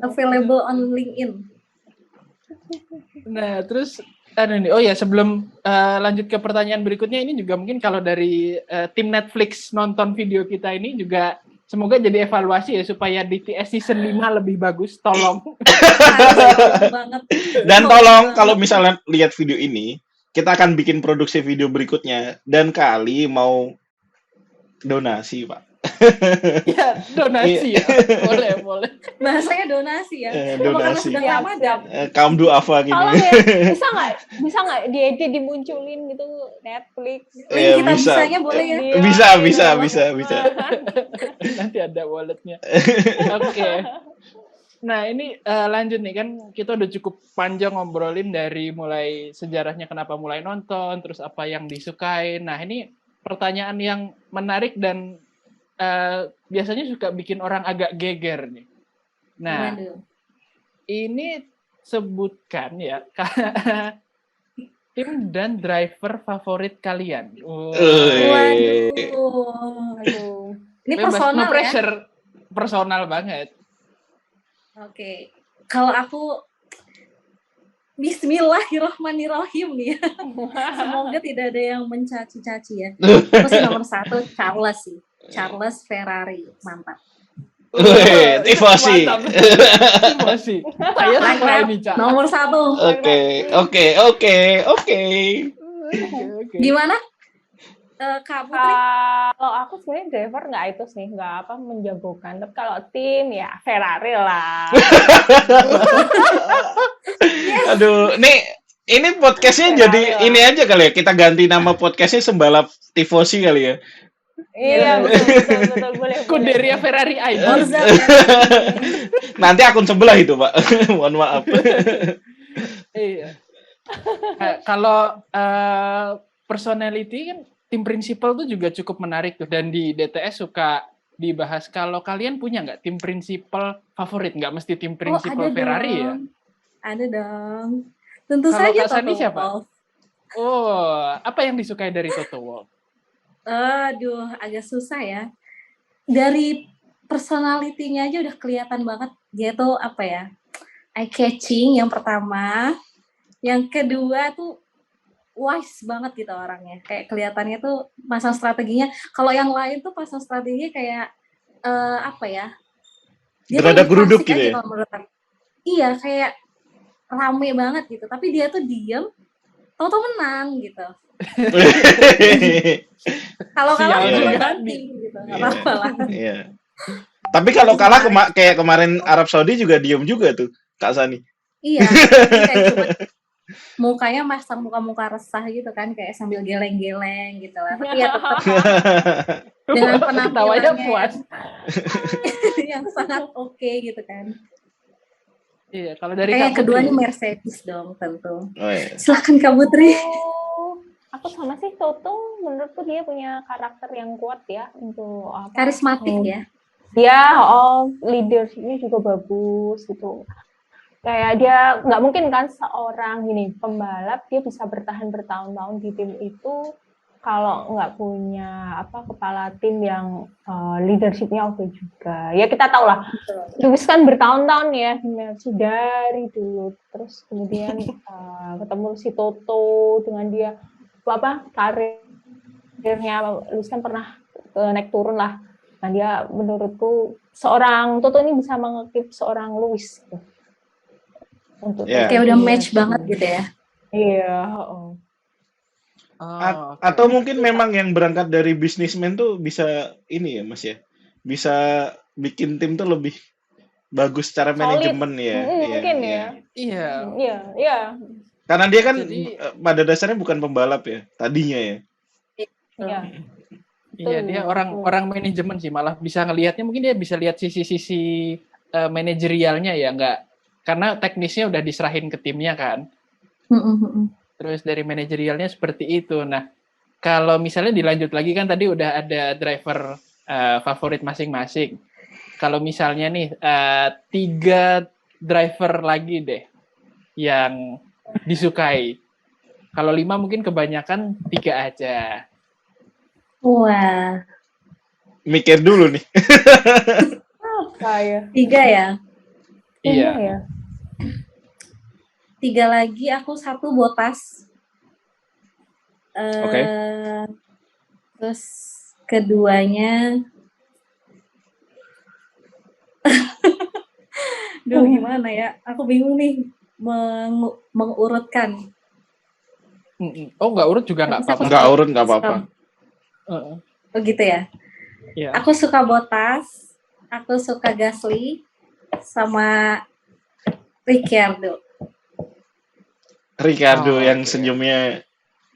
Speaker 1: Available on LinkedIn.
Speaker 5: Nah, terus oh ya sebelum lanjut ke pertanyaan berikutnya, ini juga mungkin kalau dari tim Netflix nonton video kita ini juga semoga jadi evaluasi ya supaya DTS season 5 lebih bagus, tolong.
Speaker 4: Dan tolong kalau misalnya lihat video ini, kita akan bikin produksi video berikutnya dan kali mau donasi, Pak.
Speaker 5: Ya, donasi ya. Boleh.
Speaker 1: Bahasanya donasi ya.
Speaker 4: Donasi.
Speaker 2: Kaum
Speaker 4: duafa gini.
Speaker 2: Tolong ya, bisa nggak diedit dimunculin gitu Netflix.
Speaker 1: Kita bisanya boleh ya.
Speaker 4: Bisa.
Speaker 5: Nanti ada walletnya. Oke. Nah, ini lanjut nih kan kita udah cukup panjang ngobrolin dari mulai sejarahnya kenapa mulai nonton, terus apa yang disukai. Nah, ini pertanyaan yang menarik dan biasanya suka bikin orang agak geger nih. Nah, ini sebutkan ya tim dan driver favorit kalian.
Speaker 1: Waduh. Ini personal
Speaker 5: no pressure, ya? Personal banget.
Speaker 1: Oke. Kalau aku Bismillahirrahmanirrahim nih ya. Semoga tidak ada yang mencaci-caci ya. Aku sih nomor 1 Charles sih. Charles Ferrari, mantap.
Speaker 4: Tifosi.
Speaker 5: Saya suka ini, Cak.
Speaker 1: Nomor 1.
Speaker 4: Oke.
Speaker 1: Gimana? Kak Putri?
Speaker 2: Kalau aku sebenarnya driver nggak itu sih, nggak menjagokan. Tapi kalau tim ya Ferrari lah.
Speaker 4: Aduh, ini podcastnya jadi ini aja kali ya. Kita ganti nama podcastnya Sembalap Tifosi kali ya.
Speaker 2: Iya, betul. Boleh.
Speaker 5: Kuderia Ferrari Idol.
Speaker 4: Nanti akun sebelah itu, Pak. Mohon maaf.
Speaker 5: Iya. Kalau personality kan tim prinsipal tuh juga cukup menarik tuh, dan di DTS suka dibahas. Kalau kalian punya nggak tim prinsipal favorit? Nggak mesti tim prinsipal Ferrari ya?
Speaker 1: Ada dong. Tentu
Speaker 5: saja
Speaker 1: Toto
Speaker 5: Wolff. Siapa?
Speaker 1: Oh,
Speaker 5: apa yang disukai dari Toto Wolff?
Speaker 1: Aduh, agak susah ya. Dari personality-nya aja udah kelihatan banget dia tuh apa ya? Eye catching yang pertama. Yang kedua tuh wise banget gitu orangnya. Kayak kelihatannya tuh pasang strateginya. Kalau yang lain tuh pasang strateginya kayak apa ya? Dia
Speaker 4: Geradak
Speaker 1: tuh
Speaker 4: geruduk
Speaker 1: klasik
Speaker 4: gitu
Speaker 1: aja
Speaker 4: ya?
Speaker 1: kalau menurut aku. Iya, kayak rame banget gitu. Tapi dia tuh diem, tau-tau menang gitu. Kalau kalah
Speaker 5: Sial
Speaker 1: cuma
Speaker 4: juga.
Speaker 1: banting gitu, nggak
Speaker 4: Iya,
Speaker 1: apa-apa lah.
Speaker 4: iya. Tapi kalau
Speaker 1: Jadi
Speaker 4: kalah
Speaker 1: menarik.
Speaker 4: kayak kemarin Arab Saudi juga diem juga tuh, Kak Sani.
Speaker 1: Iya, jadi kayak cuma mukanya masang muka-muka resah gitu kan, kayak sambil geleng-geleng gitu lah. Tapi ya tetap dengan
Speaker 5: Ketawanya
Speaker 1: penampilannya
Speaker 5: puas.
Speaker 1: yang sangat oke gitu kan.
Speaker 5: Iya, kalau dari
Speaker 1: Kayak
Speaker 5: Kak
Speaker 1: kedua
Speaker 5: Putri.
Speaker 1: nih Mercedes dong tentu.
Speaker 4: Oh, iya.
Speaker 1: Silakan Kak Putri.
Speaker 2: Aku sama sih Toto, menurutku dia punya karakter yang kuat ya untuk apa?
Speaker 1: Karismatik ya.
Speaker 2: Ya, leadership-nya juga bagus gitu. Kayak dia nggak mungkin kan seorang gini pembalap dia bisa bertahan bertahun-tahun di tim itu kalau nggak punya kepala tim yang leadership-nya oke juga. Ya kita tahu lah, Lewis kan bertahun-tahun ya di Mercy dari dulu, terus kemudian ketemu si Toto dengan dia karirnya Lewis kan pernah naik turun lah. Nah dia menurutku seorang Toto ini bisa mengekip seorang Lewis gitu. Untuk
Speaker 1: kayak udah match banget gitu ya.
Speaker 2: Iya.
Speaker 4: Atau mungkin memang yang berangkat dari bisnismen tuh bisa ini ya Mas ya, bisa bikin tim tuh lebih bagus secara manajemen ya.
Speaker 2: Mungkin ya. Iya.
Speaker 4: Karena dia kan pada dasarnya bukan pembalap ya, tadinya ya.
Speaker 2: Iya.
Speaker 5: Iya, dia orang manajemen sih, malah bisa ngelihatnya, mungkin dia bisa lihat sisi-sisi manajerialnya ya, enggak, karena teknisnya udah diserahin ke timnya kan. Terus dari manajerialnya seperti itu. Nah, kalau misalnya dilanjut lagi kan tadi udah ada driver favorit masing-masing. Kalau misalnya nih 3 driver lagi deh yang disukai. Kalau 5 mungkin kebanyakan 3 aja.
Speaker 1: Wah.
Speaker 4: Mikir dulu nih.
Speaker 2: Kayak
Speaker 1: 3 ya?
Speaker 5: Iya.
Speaker 2: Ya.
Speaker 1: 3 lagi, aku 1 Bottas.
Speaker 4: Oke.
Speaker 1: Terus keduanya, duh gimana ya? Aku bingung nih mengurutkan.
Speaker 5: Oh, nggak urut juga nggak apa-apa.
Speaker 4: Nggak urut nggak apa-apa.
Speaker 1: Oh gitu ya?
Speaker 5: Iya.
Speaker 1: Aku suka Bottas, aku suka Gasly, sama Ricciardo.
Speaker 4: Yang senyumnya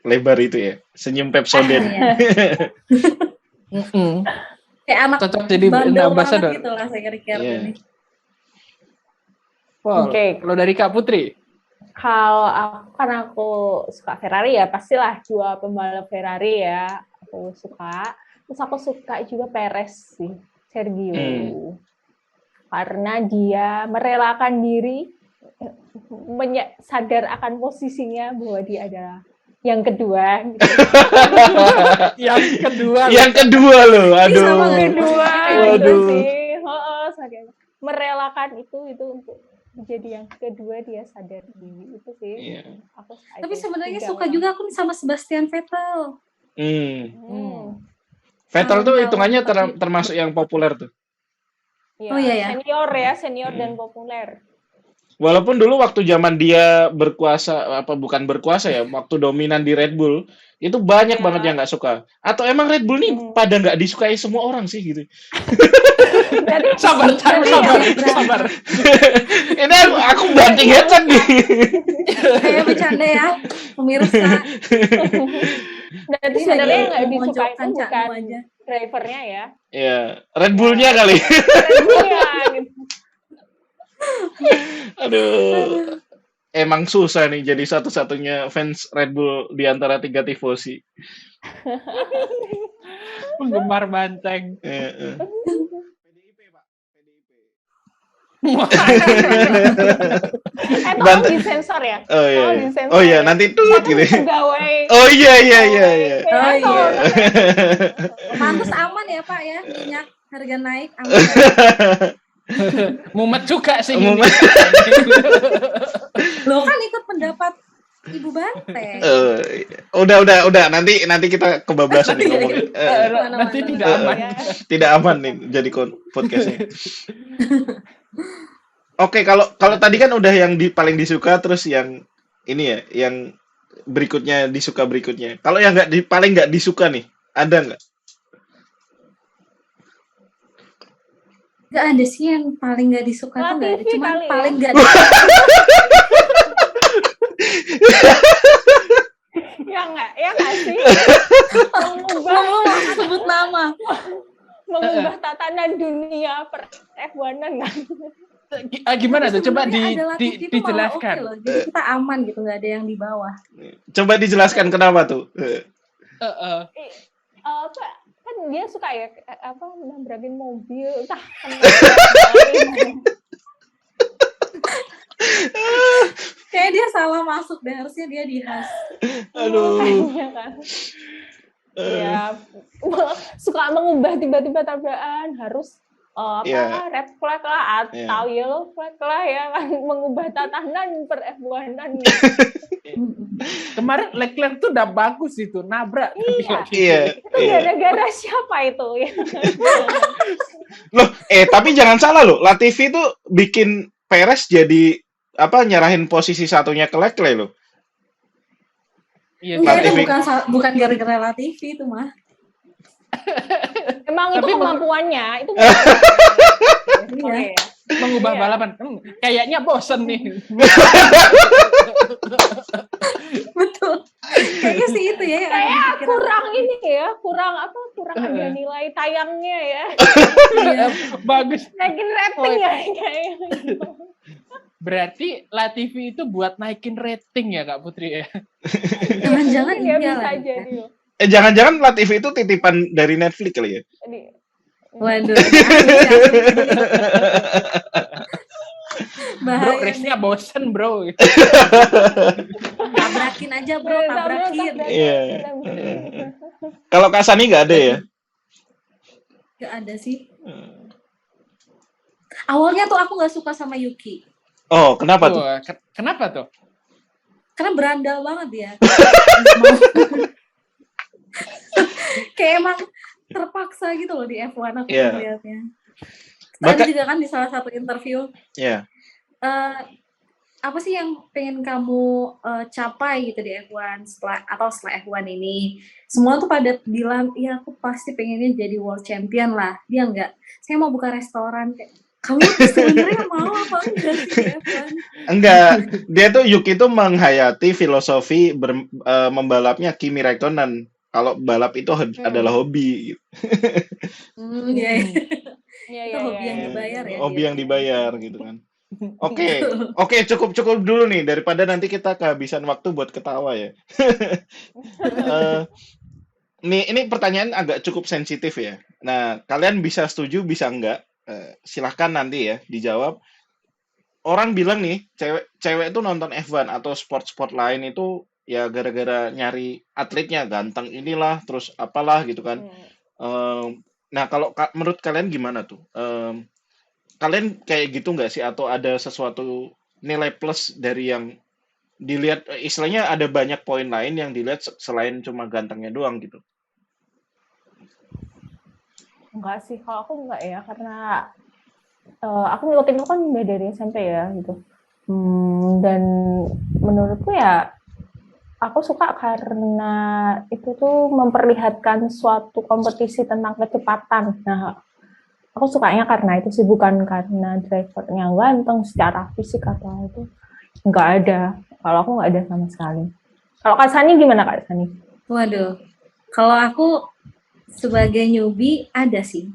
Speaker 4: lebar itu ya, senyum Pepsodent.
Speaker 1: Kayak anak
Speaker 5: Cocok jadi
Speaker 1: bandel
Speaker 5: ambassador.
Speaker 1: banget gitu lah saya Ricciardo nih.
Speaker 5: Kalau dari Kak Putri?
Speaker 2: Kalau aku suka Ferrari ya, pastilah 2 pembalap Ferrari ya. Aku suka. Terus aku suka juga Perez sih, Sergio. Karena dia merelakan diri, sadar akan posisinya bahwa dia adalah yang kedua. Gitu.
Speaker 4: Yang kedua loh, aduh.
Speaker 2: Waduh. Merelakan itu untuk menjadi yang kedua, dia sadar diri itu sih.
Speaker 4: Iya.
Speaker 1: Tapi sebenarnya suka juga aku sama Sebastian Vettel.
Speaker 4: Vettel tuh hitungannya termasuk yang populer tuh.
Speaker 2: Ya,
Speaker 1: oh iya ya.
Speaker 2: Senior dan populer.
Speaker 4: Walaupun dulu waktu zaman dia bukan berkuasa ya, waktu dominan di Red Bull, itu banyak banget yang nggak suka. Atau emang Red Bull nih pada nggak disukai semua orang sih gitu.
Speaker 5: Sabar.
Speaker 4: Ini aku banting headset nih.
Speaker 1: Kayak bercanda ya, pemirsa.
Speaker 2: Jadi sebenarnya nggak disukai itu bukan drivernya ya.
Speaker 4: Iya, Red Bull-nya kali.
Speaker 2: Red Bull-nya gitu.
Speaker 4: Aduh. Emang susah nih jadi satu-satunya fans Red Bull di antara 3 tifosi.
Speaker 5: Penggemar banteng.
Speaker 4: PDIP, Pak.
Speaker 2: Tolong disensor ya.
Speaker 4: Oh iya, nanti tuh gitu.
Speaker 2: Pegawai.
Speaker 4: Oh iya.
Speaker 1: Pantes aman ya Pak ya, minyak harga naik aman.
Speaker 5: Mumet juga sih.
Speaker 1: Lo kan ikut pendapat Ibu Banteng.
Speaker 4: Udah nanti kita kebablasan nih ngomongin.
Speaker 5: Nanti tidak aman.
Speaker 4: Tidak aman nih jadi podcastnya. Oke, kalau tadi kan udah yang paling disuka, terus yang ini ya, yang berikutnya disuka berikutnya. Kalau yang paling nggak disuka nih, ada nggak?
Speaker 1: Nggak ada sih yang paling nggak disuka tuh nggak ada, cuman paling nggak
Speaker 2: ya nggak sih?
Speaker 1: Ngomong sebut nama.
Speaker 2: Mengubah tatanan dunia per F1-an kan?
Speaker 5: Gimana tuh? Coba
Speaker 1: dijelaskan.
Speaker 5: Loh.
Speaker 1: Jadi kita aman gitu, nggak ada yang di bawah.
Speaker 4: Coba dijelaskan kenapa tuh?
Speaker 2: Apa? Kan dia suka ya nabrakin mobil, entah
Speaker 1: Kayak dia salah masuk deh, harusnya dia di has.
Speaker 4: Aduh.
Speaker 2: Kan. Ya, suka mengubah tiba-tiba tabrakan, harus red flag lah atau yellow flag lah ya kan, mengubah tatanan per F1-an.
Speaker 5: Kemarin Leclerc tuh udah bagus itu, nabrak.
Speaker 4: Iya.
Speaker 2: Itu gara-gara siapa itu ya?
Speaker 4: Loh, tapi jangan salah loh, Latifi tuh bikin Perez jadi nyerahin posisi satunya ke Leclerc loh.
Speaker 5: Iya,
Speaker 1: itu bukan gara-gara Latifi itu mah.
Speaker 2: Emang itu kemampuannya, itu
Speaker 5: mengubah balapan. Kayaknya bosen nih.
Speaker 1: Betul. Kayaknya sih itu ya.
Speaker 2: Kayak kurang ini ya, kurang ada nilai tayangnya ya.
Speaker 5: Bagus.
Speaker 2: Naikin rating ya kayaknya.
Speaker 5: Berarti Latifi itu buat naikin rating ya Kak Putri ya?
Speaker 1: Jangan-jangan
Speaker 2: ya bisa jadi.
Speaker 4: Jangan-jangan Latifi itu titipan dari Netflix kali ya?
Speaker 1: Waduh.
Speaker 5: Bro, race-nya bosen bro.
Speaker 1: Tabrakin aja bro, tabrakin.
Speaker 4: Iya. Kalau Kak Sani nggak ada ya?
Speaker 1: Nggak ada sih. Awalnya tuh aku nggak suka sama Yuki.
Speaker 4: Oh, kenapa tuh?
Speaker 5: Kenapa tuh?
Speaker 1: Karena berandal banget dia. Kayak emang terpaksa gitu loh di F1 aku melihatnya. Tadi juga kan di salah satu interview.
Speaker 4: Iya.
Speaker 1: Apa sih yang pengen kamu capai gitu di F1 setelah F1 ini? Semua tuh pada bilang, iya aku pasti pengennya jadi world champion lah. Dia enggak. Saya mau buka restoran. Kamu sebenarnya mau apa enggak sih di F1?
Speaker 4: Enggak. Dia tuh Yuki tuh menghayati filosofi membalapnya Kimi Räikkönen. Kalau balap itu adalah hobi.
Speaker 1: Iya. Itu hobi yang dibayar ya.
Speaker 4: Hobi yang dibayar gitu kan. Oke, cukup dulu nih daripada nanti kita kehabisan waktu buat ketawa ya. Ini pertanyaan agak cukup sensitif ya. Nah, kalian bisa setuju, bisa enggak? Silahkan nanti ya dijawab. Orang bilang nih, cewek itu nonton F1 atau sport lain itu ya gara-gara nyari atletnya ganteng inilah, terus apalah gitu kan. Nah, kalau menurut kalian gimana tuh? Kalian kayak gitu nggak sih? Atau ada sesuatu nilai plus dari yang dilihat, istilahnya ada banyak poin lain yang dilihat selain cuma gantengnya doang gitu?
Speaker 2: Enggak sih, kalau aku enggak ya, karena aku ngikutin itu kan udah dari SMP ya gitu. Dan menurutku ya, aku suka karena itu tuh memperlihatkan suatu kompetisi tentang kecepatan. Nah, aku sukanya karena itu sih, bukan karena drivernya ganteng secara fisik atau itu. Nggak ada. Kalau aku nggak ada sama sekali. Kalau Kak Sani gimana Kak Sani?
Speaker 1: Waduh, kalau aku sebagai newbie ada sih.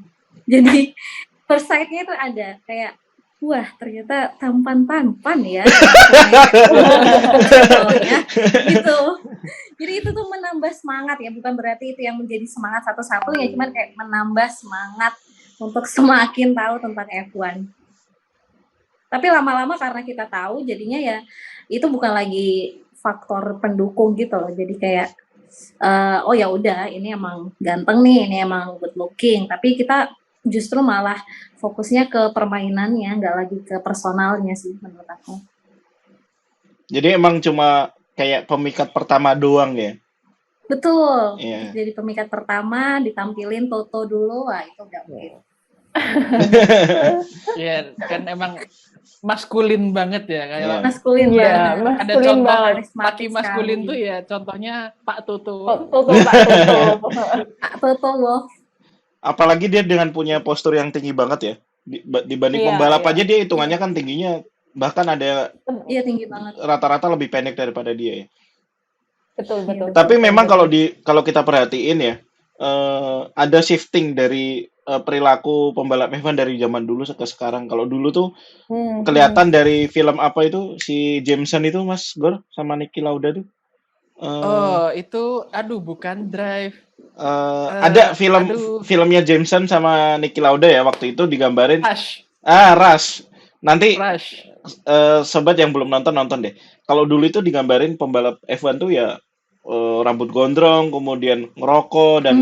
Speaker 1: Jadi first sight-nya itu ada. Kayak, wah ternyata tampan ya. Gitu. Jadi itu tuh menambah semangat ya. Bukan berarti itu yang menjadi semangat satu-satunya. Cuman kayak menambah semangat untuk semakin tahu tentang F1. Tapi lama-lama karena kita tahu, jadinya ya itu bukan lagi faktor pendukung gitu loh. Jadi kayak oh ya udah ini emang ganteng nih, ini emang good looking. Tapi kita justru malah fokusnya ke permainannya, nggak lagi ke personalnya sih menurut aku.
Speaker 4: Jadi emang cuma kayak pemikat pertama doang ya.
Speaker 1: Betul.
Speaker 4: Iya.
Speaker 1: Jadi pemikat pertama ditampilin Toto dulu, wah itu nggak mungkin.
Speaker 5: Ya kan emang maskulin banget ya kayak
Speaker 4: Iya.
Speaker 1: Maskulin
Speaker 2: Iya,
Speaker 1: banget.
Speaker 5: ada
Speaker 2: maskulin
Speaker 5: contoh
Speaker 2: banget.
Speaker 1: Karismatik
Speaker 5: laki maskulin
Speaker 1: sekali.
Speaker 5: tuh ya contohnya Pak Tutu.
Speaker 2: Toto, Pak Toto.
Speaker 1: Pak Toto loh.
Speaker 4: Apalagi dia dengan punya postur yang tinggi banget ya. Dibanding
Speaker 2: Iya,
Speaker 4: pembalap
Speaker 2: iya.
Speaker 4: aja dia hitungannya kan tingginya bahkan ada
Speaker 1: Iya tinggi banget.
Speaker 4: rata-rata lebih pendek daripada dia ya.
Speaker 2: Betul, betul.
Speaker 4: Tapi
Speaker 2: betul,
Speaker 4: memang
Speaker 2: betul.
Speaker 4: kalau kita perhatiin ya, ada shifting dari perilaku pembalap F1 dari zaman dulu ke sekarang. Kalau dulu tuh kelihatan dari film apa itu si Jameson itu Mas Gor sama Niki Lauda tuh.
Speaker 5: Oh, itu aduh bukan Drive.
Speaker 4: Ada filmnya Jameson sama Niki Lauda ya waktu itu digambarin. Rush. Nanti
Speaker 5: Rush.
Speaker 4: sobat yang belum nonton deh. Kalau dulu itu digambarin pembalap F1 tuh ya rambut gondrong, kemudian ngerokok dan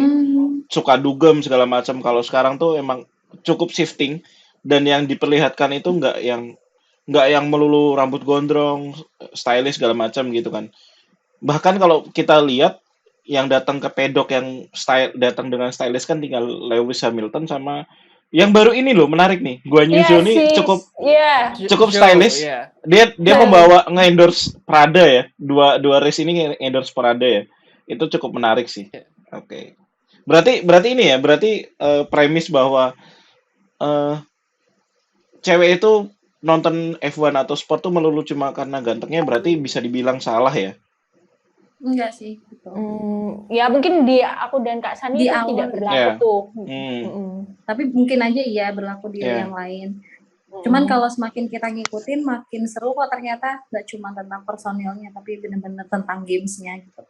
Speaker 4: suka dugem segala macam. Kalau sekarang tuh emang cukup shifting dan yang diperlihatkan itu nggak yang melulu rambut gondrong, stylish segala macam gitu kan. Bahkan kalau kita lihat yang datang ke pedok yang datang dengan stylish kan tinggal Lewis Hamilton sama yang baru ini loh menarik nih. Guan Yu Zhou ini cukup stylish.
Speaker 5: Yeah.
Speaker 4: Dia membawa nge-endorse Prada ya. Dua race ini nge-endorse Prada ya. Itu cukup menarik sih. Oke. Berarti ini ya, premis bahwa cewek itu nonton F1 atau sport tuh melulu cuma karena gantengnya berarti bisa dibilang salah ya.
Speaker 1: Enggak sih. Gitu.
Speaker 2: Ya mungkin di aku dan Kak Sani itu tidak berlaku tuh.
Speaker 1: Tapi mungkin aja iya berlaku di yang lain. Cuman kalau semakin kita ngikutin makin seru kok ternyata nggak cuma tentang personilnya tapi benar-benar tentang gamesnya gitu.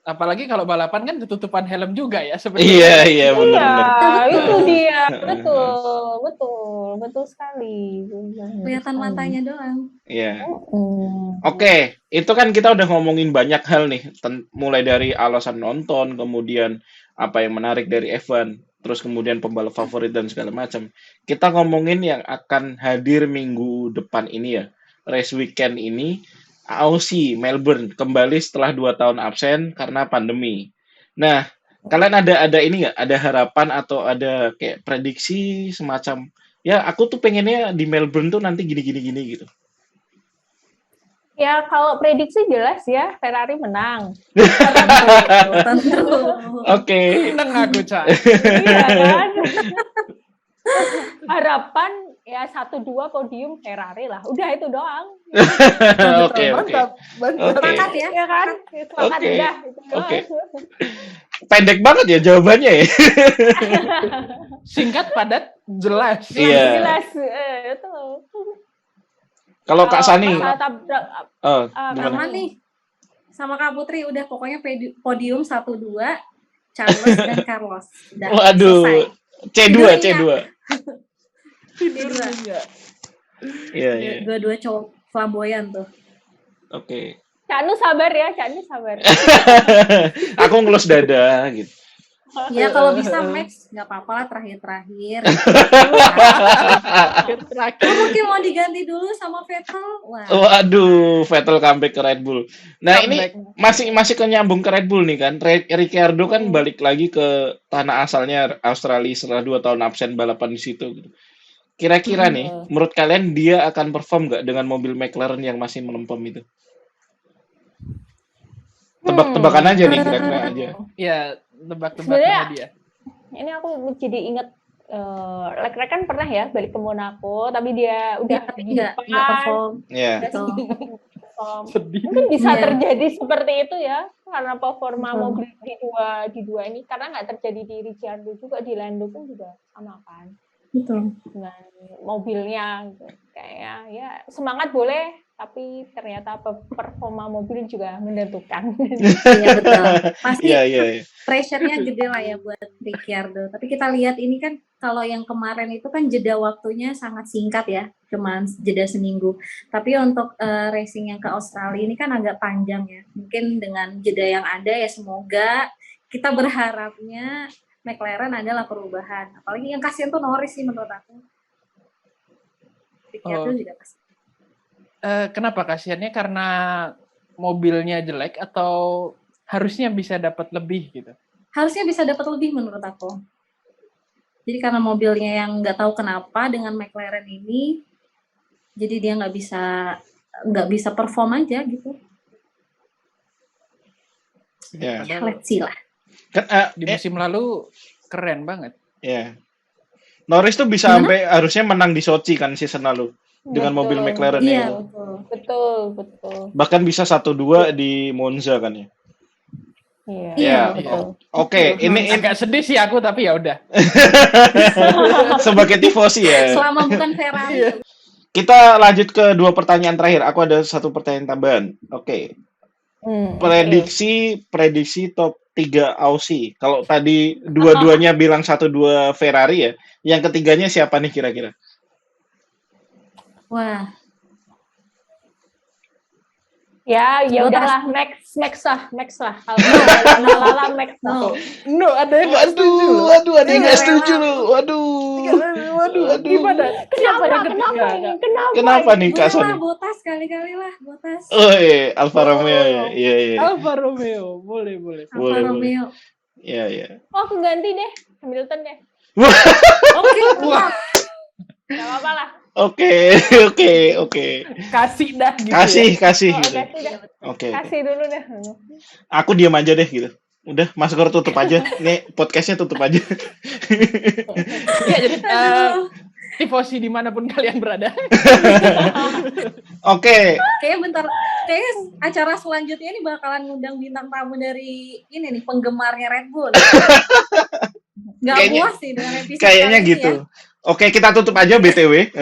Speaker 5: Apalagi kalau balapan kan ketutupan helm juga ya sebenarnya.
Speaker 4: Iya benar.
Speaker 2: Itu dia betul sekali.
Speaker 1: Kelihatan matanya doang.
Speaker 4: Iya. Oke, itu kan kita udah ngomongin banyak hal nih, mulai dari alasan nonton, kemudian apa yang menarik dari F1, terus kemudian pembalap favorit dan segala macam. Kita ngomongin yang akan hadir minggu depan ini ya, race weekend ini. Aussie Melbourne kembali setelah 2 tahun absen karena pandemi. Nah, kalian ada ini nggak? Ada harapan atau ada kayak prediksi semacam ya aku tuh pengennya di Melbourne tuh nanti gini gitu.
Speaker 2: Ya kalau prediksi jelas ya Ferrari menang.
Speaker 4: Oke.
Speaker 5: Menang aku Cak.
Speaker 2: Iya kan? Harapan ya 1-2 podium Ferrari lah. Udah itu doang.
Speaker 4: Oke.
Speaker 1: Sepakat ya?
Speaker 2: Ya kan? Sepakat udah.
Speaker 4: Oke. Pendek banget ya jawabannya ya.
Speaker 5: Singkat, padat, jelas.
Speaker 4: Iya.
Speaker 2: Jelas. Itu.
Speaker 4: Kalau Kak Sani.
Speaker 1: Sama nih. Sama Kak Putri udah pokoknya podium 1-2 Charles dan Carlos. Udah
Speaker 4: Waduh.
Speaker 1: selesai.
Speaker 4: C2.
Speaker 1: Iya. Dua-dua cowok flamboyan tuh.
Speaker 4: Oke.
Speaker 2: Cak Nu sabar ya,
Speaker 4: Aku ngelus dada gitu.
Speaker 1: Ya kalau bisa Max nggak apa-apa lah terakhir. Mungkin mau diganti dulu sama Vettel.
Speaker 4: Waduh, Vettel comeback ke Red Bull. Nah ini masih nyambung ke Red Bull nih kan. Ricciardo kan balik lagi ke tanah asalnya Australia setelah 2 tahun absen balapan di situ. Gitu. Kira-kira nih, menurut kalian dia akan perform nggak dengan mobil McLaren yang masih melempem itu? Tebak-tebakan aja nih kira-kira aja.
Speaker 5: Iya, tebak-tebakan dia.
Speaker 2: Ini aku jadi inget Leclerc kan pernah ya balik ke Monaco, tapi dia udah
Speaker 1: nggak perform.
Speaker 4: Iya.
Speaker 2: Mungkin bisa terjadi seperti itu ya, karena performa mobil di dua ini, karena nggak terjadi di Ricciardo juga, di Lando pun juga sama kan.
Speaker 1: Betul.
Speaker 2: Dengan mobilnya kayaknya ya semangat boleh, tapi ternyata performa mobil juga menentukan.
Speaker 1: Iya betul. Pasti
Speaker 4: Iya.
Speaker 1: pressure-nya gede lah ya buat Ricciardo. Tapi kita lihat ini kan kalau yang kemarin itu kan jeda waktunya sangat singkat ya, cuma jeda seminggu. Tapi untuk racing yang ke Australia ini kan agak panjang ya. Mungkin dengan jeda yang ada ya semoga kita berharapnya McLaren adalah perubahan. Apalagi yang kasihan tuh Norris sih menurut aku. Ricciardo juga pasti.
Speaker 5: Kenapa kasihannya? Karena mobilnya jelek atau harusnya bisa dapat lebih gitu?
Speaker 1: Harusnya bisa dapat lebih menurut aku. Jadi karena mobilnya yang nggak tahu kenapa dengan McLaren ini, jadi dia nggak bisa perform aja gitu.
Speaker 4: Ya.
Speaker 1: Let's see lah.
Speaker 4: Kan
Speaker 5: Di musim lalu keren banget.
Speaker 4: ya. Norris tuh bisa sampai harusnya menang di Sochi kan season lalu dengan mobil McLaren
Speaker 1: Iya,
Speaker 4: yang
Speaker 2: betul.
Speaker 4: bahkan bisa 1-2 di Monza kan ya.
Speaker 2: Iya,
Speaker 4: Ya.
Speaker 2: betul.
Speaker 4: Oke, ini
Speaker 5: Agak sedih sih aku, tapi ya udah.
Speaker 4: sebagai tifosi ya.
Speaker 1: Selama bukan Ferrari.
Speaker 4: Kita lanjut ke 2 pertanyaan terakhir. Aku ada 1 pertanyaan tambahan. Oke. Prediksi top 3 Aussie. Kalau tadi dua-duanya bilang 1-2 Ferrari ya. Yang ketiganya siapa nih kira-kira?
Speaker 1: Wah,
Speaker 2: Ya udahlah, Max lah. Kalau Lala Max.
Speaker 1: no.
Speaker 5: No, ada yang nggak setuju.
Speaker 4: Waduh, ada yang nggak setuju loh. Waduh.
Speaker 5: Gimana? Siapa yang ketiga?
Speaker 4: Kenapa nih Kak
Speaker 1: Boleh lah,
Speaker 4: Sani?
Speaker 1: Botas kali-kali lah, Botas.
Speaker 4: Oh iya, Alfa Romeo ya. Iya.
Speaker 5: Alfa Romeo, boleh.
Speaker 1: Alfa
Speaker 4: boleh.
Speaker 1: Romeo.
Speaker 4: Iya.
Speaker 2: Oh, aku ganti deh. Hamilton deh.
Speaker 1: Oke,
Speaker 2: Gak apa-apa lah.
Speaker 4: Oke.
Speaker 5: Kasih dah gitu.
Speaker 4: Kasih
Speaker 2: Oh,
Speaker 4: gitu.
Speaker 2: kasih dah.
Speaker 4: Oke.
Speaker 2: Kasih dulu deh.
Speaker 4: Aku diam aja deh gitu. Udah, masker tutup aja. Nih, podcastnya tutup aja.
Speaker 5: Ya, jadi tifosi dimanapun kalian berada.
Speaker 4: Oke.
Speaker 1: kayaknya acara selanjutnya ini bakalan ngundang bintang tamu dari ini nih, penggemarnya Red Bull. Nggak puas sih dengan episode
Speaker 4: Kayaknya
Speaker 1: kali ini
Speaker 4: gitu.
Speaker 1: ya.
Speaker 4: Oke, kita tutup aja BTW.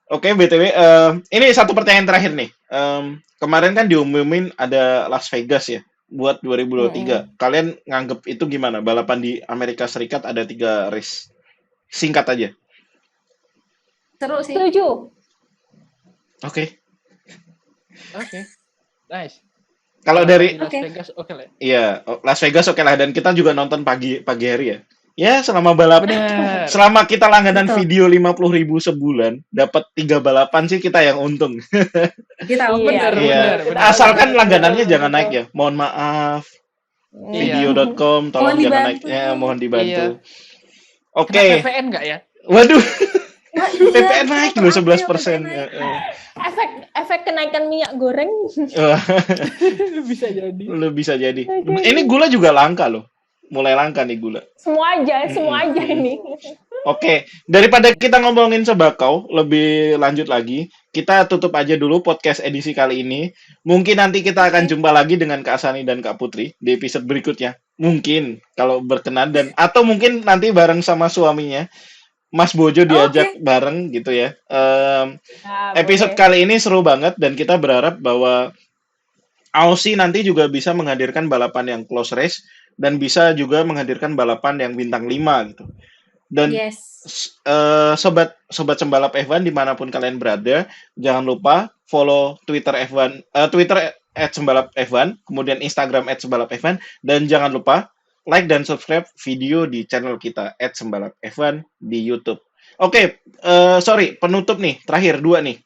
Speaker 4: Oke, BTW. Ini 1 pertanyaan terakhir nih. Kemarin kan diumumin ada Las Vegas ya buat 2023. Kalian nganggep itu gimana? Balapan di Amerika Serikat ada 3 race. Singkat aja.
Speaker 1: Seru sih.
Speaker 2: Setuju.
Speaker 4: Oke.
Speaker 5: Nice.
Speaker 4: Kalau dari
Speaker 5: Las Vegas oke lah.
Speaker 4: Iya, Las Vegas oke lah, dan kita juga nonton pagi hari ya. Ya, selama
Speaker 5: Bener.
Speaker 4: selama kita langganan
Speaker 1: Betul.
Speaker 4: video 50.000 sebulan, dapat 3 balapan sih kita yang untung.
Speaker 1: Kita
Speaker 5: Bener.
Speaker 4: Iya. Asalkan langganannya jangan naik ya. Mohon maaf.
Speaker 5: Iya.
Speaker 4: Video.com tolong
Speaker 1: Mohon
Speaker 4: jangan
Speaker 1: dibantu.
Speaker 4: naik. Mohon dibantu.
Speaker 5: Iya.
Speaker 4: Oke.
Speaker 5: Kena PPN nggak ya?
Speaker 4: Waduh,
Speaker 1: Wah, iya,
Speaker 4: PPN naik loh 11%.
Speaker 2: Efek kenaikan minyak goreng.
Speaker 5: Bisa jadi.
Speaker 4: Lu bisa jadi. Ini gula juga langka loh. Mulai langka nih gula.
Speaker 2: Semua aja ini.
Speaker 4: Oke, daripada kita ngomongin sebakau lebih lanjut lagi, kita tutup aja dulu podcast edisi kali ini. Mungkin nanti kita akan jumpa lagi dengan Kak Sani dan Kak Putri di episode berikutnya. Mungkin kalau berkenan, dan atau mungkin nanti bareng sama suaminya Mas Bojo diajak bareng gitu ya. Episode kali ini seru banget dan kita berharap bahwa Aussie nanti juga bisa menghadirkan balapan yang close race dan bisa juga menghadirkan balapan yang bintang 5 gitu. Dan sobat Sembalap F1 dimanapun kalian berada, jangan lupa follow Twitter F1, Twitter @sembalapf1, kemudian Instagram @sembalapf1, dan jangan lupa like dan subscribe video di channel kita @sembalapf1 di YouTube. Oke, penutup nih, terakhir 2 nih.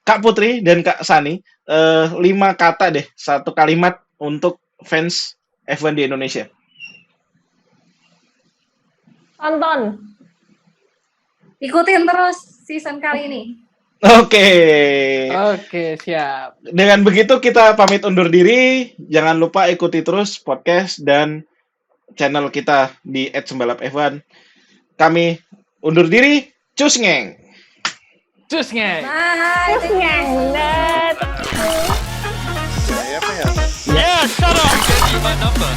Speaker 4: Kak Putri dan Kak Sani, 5 kata deh, 1 kalimat untuk fans F1 di Indonesia.
Speaker 2: Tonton.
Speaker 1: Ikutin terus season kali ini.
Speaker 4: Oke,
Speaker 5: siap.
Speaker 4: Dengan begitu kita pamit undur diri. Jangan lupa ikuti terus podcast dan channel kita di @sembalapf1. Kami undur diri. Cus ngeng.
Speaker 5: Cus ngeng.
Speaker 1: Bye.
Speaker 2: Terus nyandet.
Speaker 3: Siapa ya? Yeah, shut up! Get you my number.